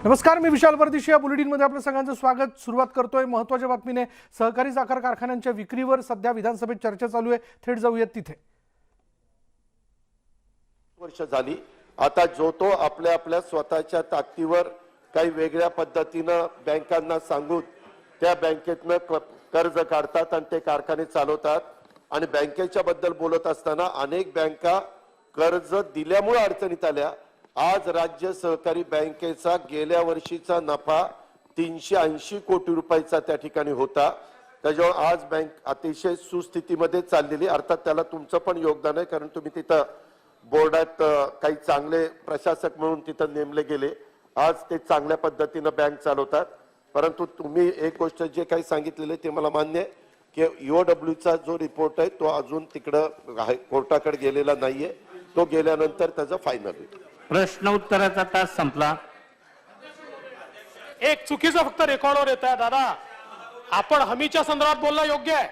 नमस्कार, मी विशाल परदेशी. या बुलेटिनमध्ये आपलं सगळ्यांचं स्वागत. सुरुवात करतोय महत्त्वाच्या बातमीने. सहकारी साखर कारखान्यांच्या विक्रीवर सध्या विधानसभेत चर्चा चालू आहे. थेट जाऊयात तिथे. वर्ष झाली आता जो तो आपल्या आपल्या स्वतःच्या ताकदीवर काही वेगळ्या पद्धतीनं बँकांना सांगून त्या बँकेतनं कर्ज काढतात आणि ते कारखाने चालवतात. आणि बँकेच्या बद्दल बोलत असताना अनेक बँका कर्ज दिल्यामुळे अडचणीत आल्या. आज राज्य सहकारी बँकेचा गेल्या वर्षीचा नफा 380 कोटी रुपयाचा त्या ठिकाणी होता. त्याच्यामुळे आज बँक अतिशय सुस्थितीमध्ये चाललेली. अर्थात त्याला तुमचं पण योगदान आहे, कारण तुम्ही तिथं बोर्डात काही चांगले प्रशासक म्हणून तिथं नेमले गेले. आज ते चांगल्या पद्धतीनं बँक चालवतात. परंतु तुम्ही एक गोष्ट जे काही सांगितलेले ते मला मान्य आहे की ईओडब्ल्यूचा जो रिपोर्ट आहे तो अजून तिकडं कोर्टाकडे गेलेला नाहीये. तो गेल्यानंतर त्याचं फायनल होईल. प्रश्न उत्तराचा तास संपला. एक चुकीचं फक्त रेकॉर्डवर येत आहे दादा. आपण हमीच्या संदर्भात बोलणं योग्य आहे,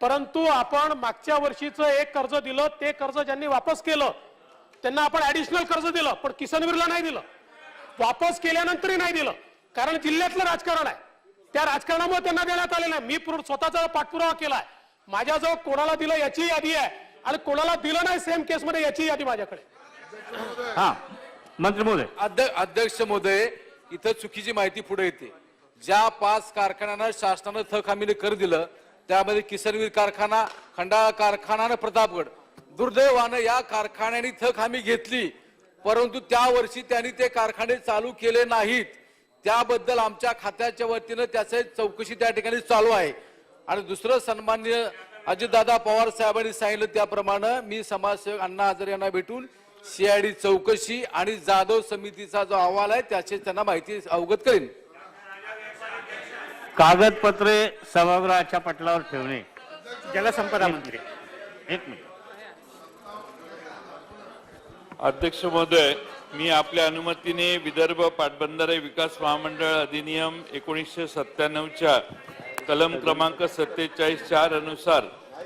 परंतु आपण मागच्या वर्षीचं एक कर्ज दिलं, ते कर्ज ज्यांनी वापस केलं त्यांना आपण ऍडिशनल कर्ज दिलं, पण किसनवीरला नाही दिलं. वापस केल्यानंतरही नाही दिलं, कारण जिल्ह्यातलं राजकारण आहे. त्या राजकारणामुळे त्यांना देण्यात आलेलं आहे. मी स्वतःचा पाठपुरावा केलाय. माझ्याजवळ कोणाला दिलं याची यादी आहे आणि कोणाला दिलं नाही सेम केसमध्ये याची यादी माझ्याकडे. हा, मंत्री महोदय. अध्यक्ष महोदय, इथं चुकीची माहिती पुढे येते. ज्या 5 कारखान्यांना शासनानं थक हमीने कर दिलं त्यामध्ये किसनवीर कारखाना, खंडाळा कारखाना आणि प्रतापगड. दुर्दैवानं या कारखान्यांनी थक हमी घेतली, परंतु त्या वर्षी त्यांनी ते कारखाने चालू केले नाहीत. त्याबद्दल आमच्या खात्याच्या वतीनं त्याची चौकशी त्या ठिकाणी चालू आहे. आणि दुसरं, सन्माननीय अजितदादा पवार साहेबांनी सांगितलं त्याप्रमाणे मी समाजसेवक अण्णा हजारे यांना भेटून सीआयडी चौकशी आणि जाधव समितीचा जो अहवाल आहे त्याची त्यांना माहिती अवगत करेन. कागदपत्रे सभागृहाच्या पटलावर ठेवणे. जलसंपदा मंत्री. एक मिनिट. अध्यक्ष महोदय, मी आपल्या अनुमतीने विदर्भ पाटबंधारे विकास महामंडळ अधिनियम 1997च्या कलम क्रमांक 47(4) अनुसार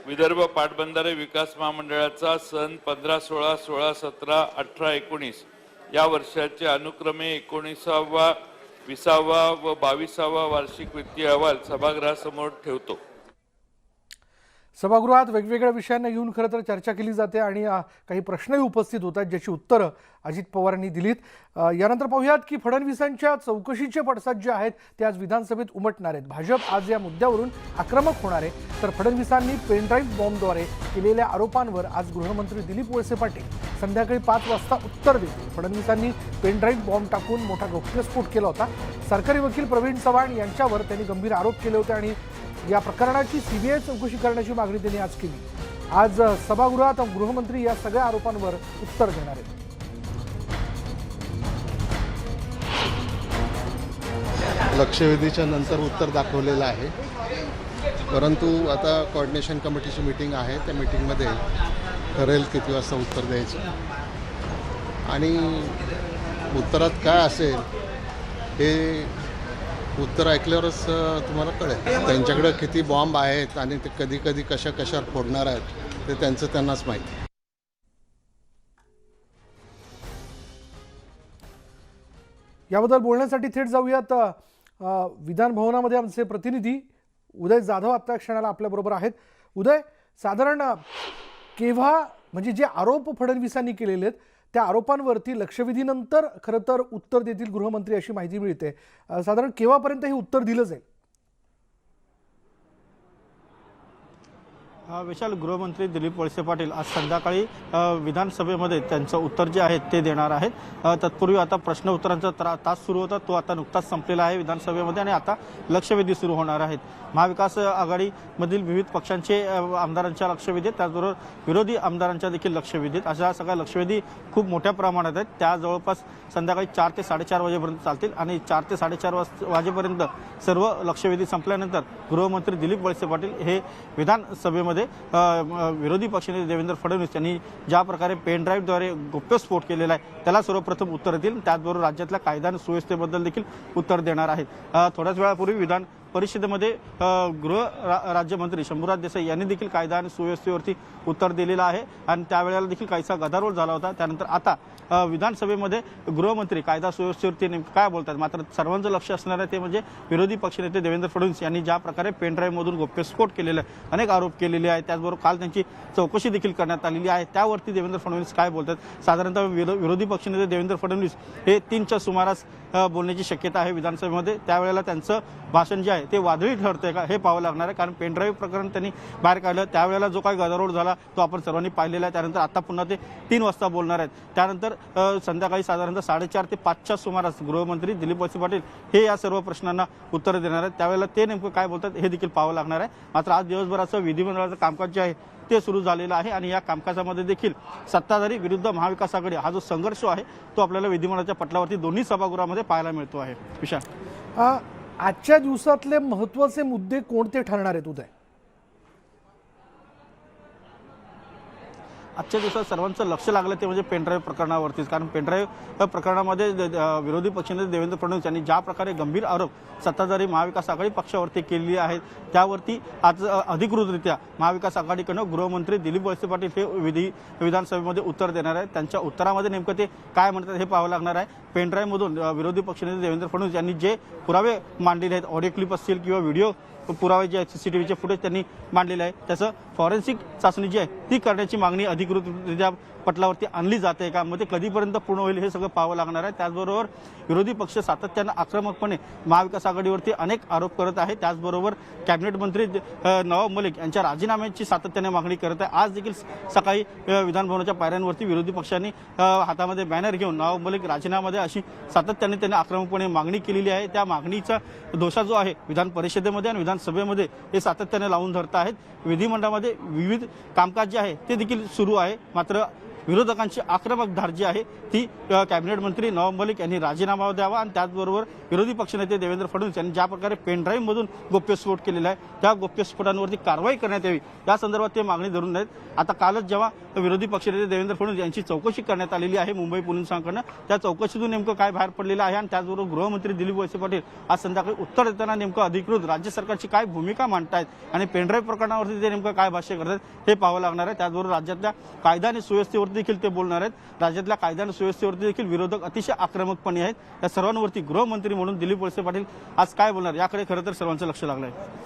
विदर्भ पाटबंधारे विकास महामंडळाचा सन 15, 16, 16, 17, 18, 19 या वर्षाचे अनुक्रमे 19वा, 20वा व 22वा वार्षिक वित्तीय अहवाल सभागृहासमोर ठेवतो. सभागृहात वेगवेगळ्या विषयांना घेऊन खरं तर चर्चा केली जाते आणि काही प्रश्नही उपस्थित होतात ज्याची उत्तरं अजित पवारांनी दिलीत. यानंतर पाहूयात की फडणवीसांच्या चौकशीचे पडसाद जे आहेत ते आज विधानसभेत उमटणार आहेत. भाजप आज या मुद्द्यावरून आक्रमक होणार आहे, तर फडणवीसांनी पेनड्राईव्ह बॉम्बद्वारे केलेल्या आरोपांवर आज गृहमंत्री दिलीप वळसे पाटील संध्याकाळी 5 वाजता उत्तर देतील. फडणवीसांनी पेनड्राईव्ह बॉम्ब टाकून मोठा गौप्यस्फोट केला होता. सरकारी वकील प्रवीण चव्हाण यांच्यावर त्यांनी गंभीर आरोप केले होते आणि या प्रकरणाची सीबीआय चौकशी करण्याची मागणी त्यांनी आज केली. आज सभागृहात गृहमंत्री या सगळ्या आरोपांवर उत्तर देणार आहेत. लक्षवेधीच्या नंतर उत्तर दाखवलेलं आहे, परंतु आता कोऑर्डिनेशन कमिटीची मीटिंग आहे. त्या मीटिंगमध्ये ठरेल किती वाजता उत्तर द्यायचं आणि उत्तरात काय असेल हे उत्तर ऐकल्यावरच तुम्हाला कळेल. त्यांच्याकडे किती बॉम्ब आहेत आणि ते कधी कधी कशावर फोडणार आहेत ते त्यांचं त्यांनाच माहिती. याबद्दल बोलण्यासाठी थेट जाऊयात. विधान भवनामध्ये आमचे प्रतिनिधी उदय जाधव आता क्षणाला आपल्याबरोबर आहेत. उदय, साधारण केव्हा, म्हणजे जे आरोप फडणवीसांनी केलेले आहेत त्या आरोपांवरती लक्षवेधीनंतर खरं तर उत्तर देतील गृहमंत्री अशी माहिती मिळते. साधारण केव्हापर्यंत हे उत्तर दिलं जाईल? विशाल, गृहमंत्री दिलीप वळसे पाटील आज संध्याकाळी विधानसभेमध्ये त्यांचं उत्तर जे आहे ते देणार आहेत. तत्पूर्वी आता प्रश्न उत्तरांचा तास सुरू होता, तो आता नुकताच संपलेला आहे विधानसभेमध्ये आणि आता लक्षवेधी सुरू होणार आहेत. महाविकास आघाडीमधील विविध पक्षांचे आमदारांच्या लक्षवेधी आहेत, त्याचबरोबर विरोधी आमदारांच्या देखील लक्षवेधी आहेत. अशा सगळ्या लक्षवेधी खूप मोठ्या प्रमाणात आहेत. त्या जवळपास संध्याकाळी 4 ते 4:30 वाजेपर्यंत चालतील आणि 4 ते 4:30 वाजेपर्यंत सर्व लक्षवेधी संपल्यानंतर गृहमंत्री दिलीप वळसे पाटील हे विधानसभेमध्ये विरोधी पक्षनेते देवेंद्र फडणवीस यांनी ज्या प्रकारे पेनड्राईव्हद्वारे गौप्यस्फोट केलेला आहे त्याला सर्वप्रथम उत्तर देतील. त्याचबरोबर राज्यातल्या कायदा आणि सुव्यवस्थेबद्दल देखील उत्तर देणार आहेत. थोड्याच वेळापूर्वी विधान परिषदेमध्ये राज्यमंत्री शंभूराज देसाई यांनी देखील कायदा आणि सुव्यवस्थेवरती उत्तर दिलेलं आहे आणि त्यावेळेला देखील काहीसा गदारोळ झाला होता. त्यानंतर आता विधानसभेमध्ये गृहमंत्री कायदा सुव्यवस्थेवरती नेमकं काय बोलतात. मात्र सर्वांचं लक्ष असणार आहे ते म्हणजे विरोधी पक्षनेते देवेंद्र फडणवीस यांनी ज्या प्रकारे पेनड्राईव्हमधून गोप्यस्फोट केलेला आहे, अनेक आरोप केलेले आहेत. त्याचबरोबर काल त्यांची चौकशी देखील करण्यात आलेली आहे. त्यावरती देवेंद्र फडणवीस काय बोलतात. साधारणतः विरोधी पक्षनेते देवेंद्र फडणवीस हे 3च्या सुमारास बोलण्याची शक्यता आहे विधानसभेमध्ये. त्यावेळेला त्यांचं भाषण जे आहे ते वादळी ठरतंय का हे पाहावं लागणार आहे. कारण पेनड्राईव्ह प्रकरण त्यांनी बाहेर काढलं, त्यावेळेला जो काही गदारोळ झाला तो आपण सर्वांनी पाहिलेला आहे. त्यानंतर आता पुन्हा ते 3 वाजता बोलणार आहेत. त्यानंतर संध्याकाळी साधारणतः 4:30 ते 5च्या सुमारास गृहमंत्री दिलीप वळसे पाटील हे या सर्व प्रश्नांना उत्तर देणार आहेत. त्यावेळेला ते नेमकं काय बोलतात हे देखील पाहावं लागणार आहे. मात्र आज दिवसभराचं विधिमंडळाचं कामकाज जे आहे ते सुरू झालेलं आहे आणि या कामकाजामध्ये देखील सत्ताधारी विरुद्ध महाविकास आघाडी हा जो संघर्ष आहे तो आपल्याला विधिमंडळाच्या पटलावरती दोन्ही सभागृहामध्ये पाहायला मिळतो आहे. विशाल, आजच्या दिवसातले महत्त्वाचे मुद्दे कोणते ठरणार आहेत उदय? आजच्या दिवसात सर्वांचं लक्ष लागलं ते म्हणजे पेनड्राईव्ह प्रकरणावरतीच. कारण पेनड्राईव्ह प्रकरणामध्ये विरोधी पक्षनेते देवेंद्र फडणवीस यांनी ज्या प्रकारे गंभीर आरोप सत्ताधारी महाविकास आघाडी पक्षावरती केलेली आहेत त्यावरती आज अधिकृतरित्या महाविकास आघाडीकडून गृहमंत्री दिलीप वळसे पाटील हे विधानसभेमध्ये उत्तर देणार आहेत. त्यांच्या उत्तरामध्ये नेमकं ते काय म्हणतात हे पाहावं लागणार आहे. पेनड्राईव्हमधून विरोधी पक्षनेते देवेंद्र फडणवीस यांनी जे पुरावे मांडलेले आहेत, ऑडिओ क्लिप असतील किंवा व्हिडिओ पुरावे जे आहेत, सीसीटीव्हीचे फुटेज त्यांनी मांडलेले आहे, त्याचं फॉरेन्सिक चाचणी जी आहे ती करण्याची मागणी अधिकृतरित्या पटलावरती आणली जाते का, मग ते कधीपर्यंत पूर्ण होईल हे सगळं पाहावं लागणार आहे. त्याचबरोबर विरोधी पक्ष सातत्यानं आक्रमकपणे महाविकास आघाडीवरती अनेक आरोप करत आहे. त्याचबरोबर कॅबिनेट मंत्री नवाब मलिक यांच्या राजीनाम्याची सातत्याने मागणी करत आहे. आज देखील सकाळी विधानभवनाच्या पायऱ्यांवरती विरोधी पक्षांनी हातामध्ये बॅनर घेऊन नवाब मलिक राजीनामा द्या अशी सातत्याने त्यांनी आक्रमकपणे मागणी केलेली आहे. त्या मागणीचा दोषा जो आहे विधान परिषदेमध्ये आणि विधानसभेमध्ये हे सातत्याने लावून धरत आहेत. विधिमंडळामध्ये विविध कामकाज जे आहे ते देखील सुरू आहे. मात्र विरोधकांची आक्रमक धार जी आहे ती कॅबिनेट मंत्री नवाब मलिक यांनी राजीनामा द्यावा आणि त्याचबरोबर विरोधी पक्षनेते देवेंद्र फडणवीस यांनी ज्या प्रकारे पेनड्राईव्हमधून गोप्यस्फोट केलेला आहे त्या गोप्यस्फोटांवरती कारवाई करण्यात यावी या संदर्भात ते मागणी धरून आहेत. आता कालच जेव्हा विरोधी पक्षनेते देवेंद्र फडणवीस यांची चौकशी करण्यात आलेली आहे मुंबई पोलिसांकडून, त्या चौकशीतून नेमकं काय बाहेर पडलेलं आहे आणि त्याचबरोबर गृहमंत्री दिलीप वळसे पाटील आज संध्याकाळी उत्तर देताना नेमकं अधिकृत राज्य सरकारची काय भूमिका मांडतायत आणि पेनड्राईव्ह प्रकरणावरती ते नेमकं काय भाष्य करतात हे पाहावं लागणार आहे. त्याचबरोबर राज्यातल्या कायदा आणि सुव्यवस्थेवरती देखील ते बोलणार आहेत. राज्यातल्या कायदा आणि सुव्यवस्थेवरती देखील विरोधक अतिशय आक्रमकपणे आहेत. या सर्वांवरती गृहमंत्री म्हणून दिलीप वळसे पाटील आज काय बोलणार याकडे खरं तर सर्वांचं लक्ष लागलं आहे.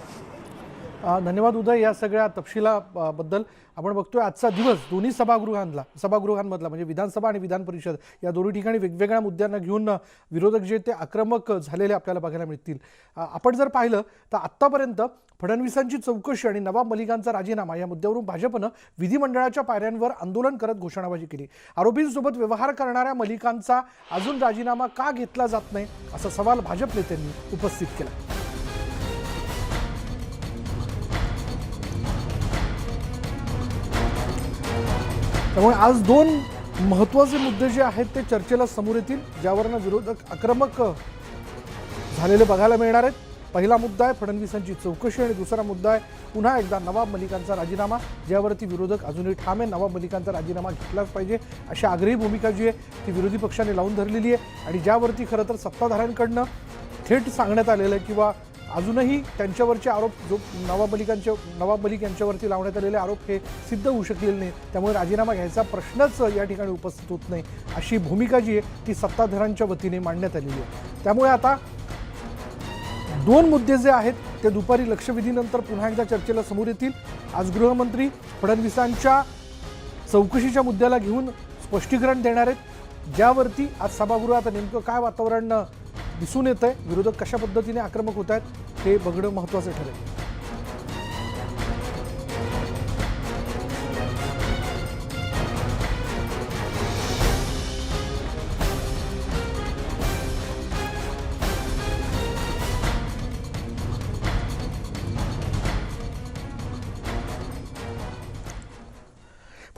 धन्यवाद उदय या सगळ्या तपशिलाबद्दल. आपण बघतोय आजचा दिवस दोन्ही सभागृहांमधला म्हणजे विधानसभा आणि विधान परिषद या दोन्ही ठिकाणी वेगवेगळ्या मुद्द्यांना घेऊन विरोधक जे ते आक्रमक झालेले आपल्याला बघायला मिळतील. आपण जर पाहिलं तर आत्तापर्यंत फडणवीसांची चौकशी आणि नवाब मलिकांचा राजीनामा या मुद्द्यावरून भाजपनं विधिमंडळाच्या पायऱ्यांवर आंदोलन करत घोषणाबाजी केली. आरोपींसोबत व्यवहार करणाऱ्या मलिकांचा अजून राजीनामा का घेतला जात नाही असा सवाल भाजप नेत्यांनी उपस्थित केला. त्यामुळे आज 2 महत्त्वाचे मुद्दे जे आहेत ते चर्चेला समोर येतील ज्यावरनं विरोधक आक्रमक झालेले बघायला मिळणार आहेत. पहिला मुद्दा आहे फडणवीसांची चौकशी आणि दुसरा मुद्दा आहे पुन्हा एकदा नवाब मलिकांचा राजीनामा, ज्यावरती विरोधक अजूनही ठाम आहे. नवाब मलिकांचा राजीनामा घेतलाच पाहिजे अशी आग्रही भूमिका जी आहे ती विरोधी पक्षाने लावून धरलेली आहे आणि ज्यावरती खरं तर सत्ताधाऱ्यांकडनं थेट सांगण्यात आलेलं आहे किंवा अजूनही त्यांच्यावरचे आरोप जो नवाब मलिक यांच्यावरती लावण्यात आलेले आरोप हे सिद्ध होऊ शकलेले नाही. त्यामुळे राजीनामा घ्यायचा प्रश्नच या ठिकाणी उपस्थित होत नाही अशी भूमिका जी आहे ती सत्ताधाऱ्यांच्या वतीने मांडण्यात आलेली आहे. त्यामुळे आता 2 मुद्दे जे आहेत ते दुपारी लक्षवेधीनंतर पुन्हा एकदा चर्चेला समोर येतील. आज गृहमंत्री फडणवीसांच्या चौकशीच्या मुद्द्याला घेऊन स्पष्टीकरण देणार आहेत, ज्यावरती आज सभागृहात नेमकं काय वातावरण दिसून येत आहे, विरोधक कशा पद्धतीने आक्रमक होत आहेत हे बघणं महत्त्वाचं ठरेल.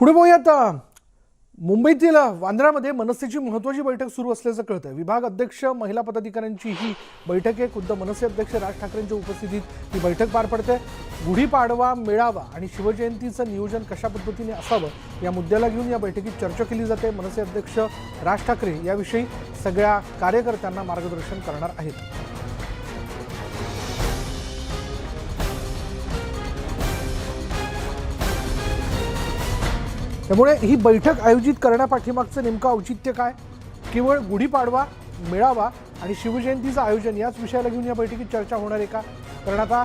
पुढे पाहूयात मुंबईतील वांद्र्यामध्ये मनसेची महत्त्वाची बैठक सुरू असल्याचं कळतं. विभाग अध्यक्ष महिला पदाधिकाऱ्यांची ही बैठक आहे. खुद्द मनसे अध्यक्ष राज ठाकरेंच्या उपस्थितीत ही बैठक पार पडते. गुढीपाडवा, मेळावा आणि शिवजयंतीचं नियोजन कशा पद्धतीने असावं या मुद्द्याला घेऊन या बैठकीत चर्चा केली जाते. मनसे अध्यक्ष राज ठाकरे याविषयी सगळ्या कार्यकर्त्यांना मार्गदर्शन करणार आहेत. त्यामुळे ही बैठक आयोजित करण्यापाठीमागचं नेमकं औचित्य काय? केवळ गुढीपाडवा, मेळावा आणि शिवजयंतीचं आयोजन याच विषयाला घेऊन या बैठकीत चर्चा होणार आहे का? कारण आता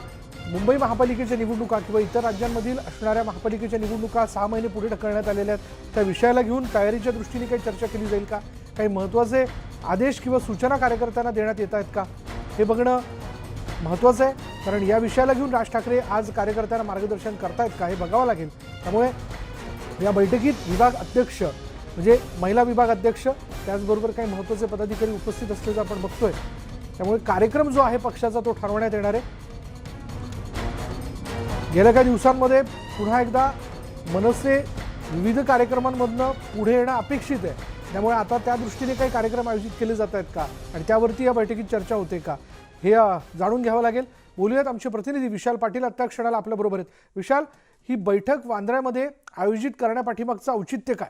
मुंबई महापालिकेच्या निवडणुका किंवा इतर राज्यांमधील असणाऱ्या महापालिकेच्या निवडणुका 6 महिने पुढे ढकलण्यात आलेल्या आहेत. त्या विषयाला घेऊन तयारीच्या दृष्टीने काही चर्चा केली जाईल का? काही महत्त्वाचे आदेश किंवा सूचना कार्यकर्त्यांना देण्यात येत आहेत का? हे बघणं महत्त्वाचं आहे, कारण या विषयाला घेऊन राज ठाकरे आज कार्यकर्त्यांना मार्गदर्शन करतायत का हे बघावं लागेल. त्यामुळे या बैठकीत विभाग अध्यक्ष म्हणजे महिला विभाग अध्यक्ष त्याचबरोबर काही महत्त्वाचे पदाधिकारी उपस्थित असल्याचं आपण बघतोय. त्यामुळे कार्यक्रम जो आहे पक्षाचा तो ठरवण्यात येणार आहे. गेल्या काही दिवसांमध्ये पुन्हा एकदा मनसे विविध कार्यक्रमांमधनं पुढे येणं अपेक्षित आहे. त्यामुळे आता त्या दृष्टीने काही कार्यक्रम आयोजित केले जात आहेत का आणि त्यावरती या बैठकीत चर्चा होते का हे जाणून घ्यावं लागेल. बोलूयात आमचे प्रतिनिधी विशाल पाटील आत्ता क्षणाला आपल्याबरोबर आहेत. विशाल, ही बैठक वांद्र्यामध्ये आयोजित करण्यापाठीमागचं औचित्य काय?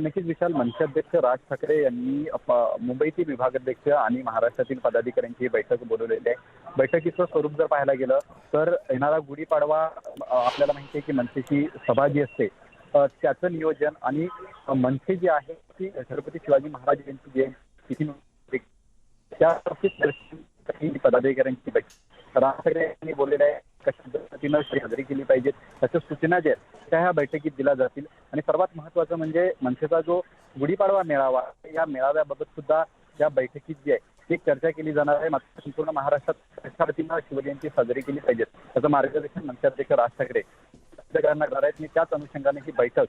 नक्कीच विशाल, मनसे अध्यक्ष राज ठाकरे यांनी मुंबईतील विभागाध्यक्ष आणि महाराष्ट्रातील पदाधिकाऱ्यांची बैठक बोलवलेली आहे. बैठकीचं स्वरूप जर पाहायला गेलं तर येणारा गुढीपाडवा आपल्याला माहिती आहे की मनसेची सभा जी असते त्याचं नियोजन आणि मनसे जी आहे ती छत्रपती शिवाजी महाराज यांची जयंती त्या पदाधिकाऱ्यांची बैठक राज ठाकरे यांनी बोललेलं आहे कशा पद्धतीनं हजेरी केली पाहिजे त्याच्या सूचना ज्या आहेत त्या ह्या बैठकीत दिल्या जातील. आणि सर्वात महत्त्वाचं म्हणजे मनसेचा जो गुढीपाडवा मेळावा या मेळाव्याबाबत सुद्धा या बैठकीत जी आहे ती चर्चा केली जाणार आहे. मात्र संपूर्ण महाराष्ट्रात कशा पद्धतीनं शिवजयंती साजरी केली पाहिजे त्याचं मार्गदर्शन मनसे अध्यक्ष राज ठाकरे करणार आहेत. आणि त्याच अनुषंगाने ही बैठक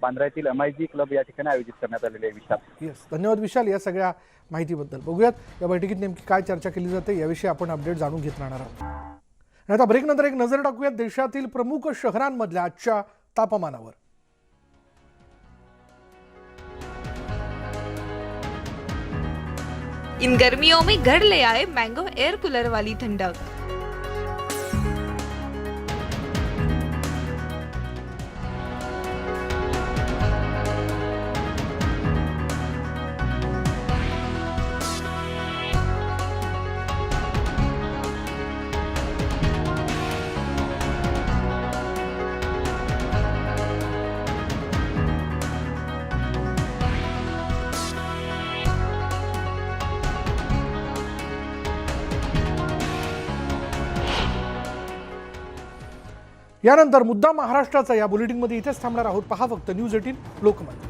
बांद्र्यातील MIG क्लब या ठिकाणी आयोजित करण्यात आलेली आहे. विशाल, येस, धन्यवाद विशाल या सगळ्या माहितीबद्दल. बघूयात या बैठकीत नेमकी काय चर्चा केली जाते याविषयी आपण अपडेट जाणून घेत राहणार आहोत. आणि आता ब्रेकनंतर एक नजर टाकूयात देशातील प्रमुख शहरांमधल्या आजच्या तापमानावर. इन गर्मियों में घर ले आए मैंगो एयर कूलर वाली ठंडक। यानंतर मुद्दा महाराष्ट्राचा या बुलेटिनमध्ये इथेच थांबणार आहोत. पहा फक्त न्यूज 18 लोकमत.